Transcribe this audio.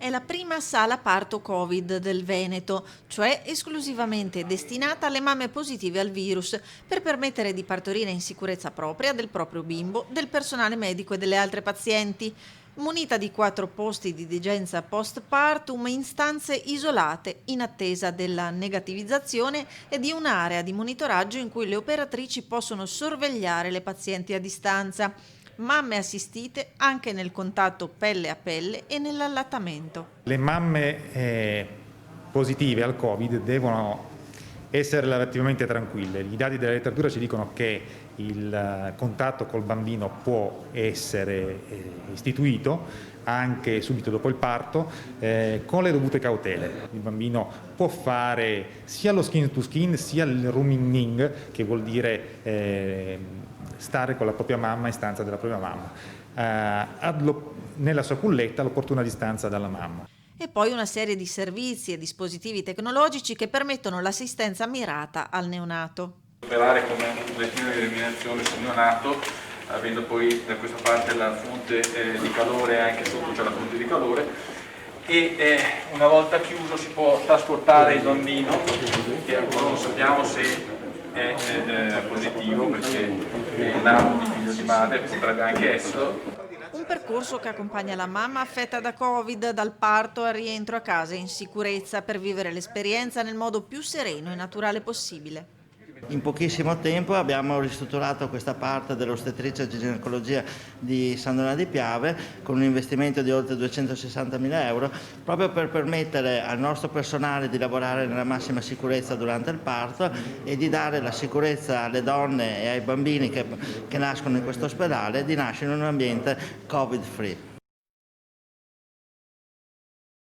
è la prima sala parto Covid del Veneto, cioè esclusivamente destinata alle mamme positive al virus, per permettere di partorire in sicurezza propria del proprio bimbo, del personale medico e delle altre pazienti. Munita di 4 posti di degenza postpartum in stanze isolate, in attesa della negativizzazione e di un'area di monitoraggio in cui le operatrici possono sorvegliare le pazienti a distanza. Mamme assistite anche nel contatto pelle a pelle e nell'allattamento. Le mamme positive al Covid devono essere relativamente tranquille. I dati della letteratura ci dicono che il contatto col bambino può essere istituito anche subito dopo il parto, con le dovute cautele. Il bambino può fare sia lo skin to skin sia il rooming, che vuol dire stare con la propria mamma in stanza della propria mamma, nella sua culletta all'opportuna distanza dalla mamma. E poi una serie di servizi e dispositivi tecnologici che permettono l'assistenza mirata al neonato. Operare come un pochettino di eliminazione sul neonato, avendo poi da questa parte la fonte di calore, anche sotto c'è la fonte di calore, e una volta chiuso si può trasportare il bambino, che ancora non sappiamo se è positivo, perché è nato di figlio di madre, potrebbe anche esserlo. Un percorso che accompagna la mamma affetta da Covid dal parto al rientro a casa in sicurezza per vivere l'esperienza nel modo più sereno e naturale possibile. In pochissimo tempo abbiamo ristrutturato questa parte dell'ostetricia e ginecologia di San Donà di Piave con un investimento di oltre 260.000 euro, proprio per permettere al nostro personale di lavorare nella massima sicurezza durante il parto e di dare la sicurezza alle donne e ai bambini che nascono in questo ospedale di nascere in un ambiente Covid-free.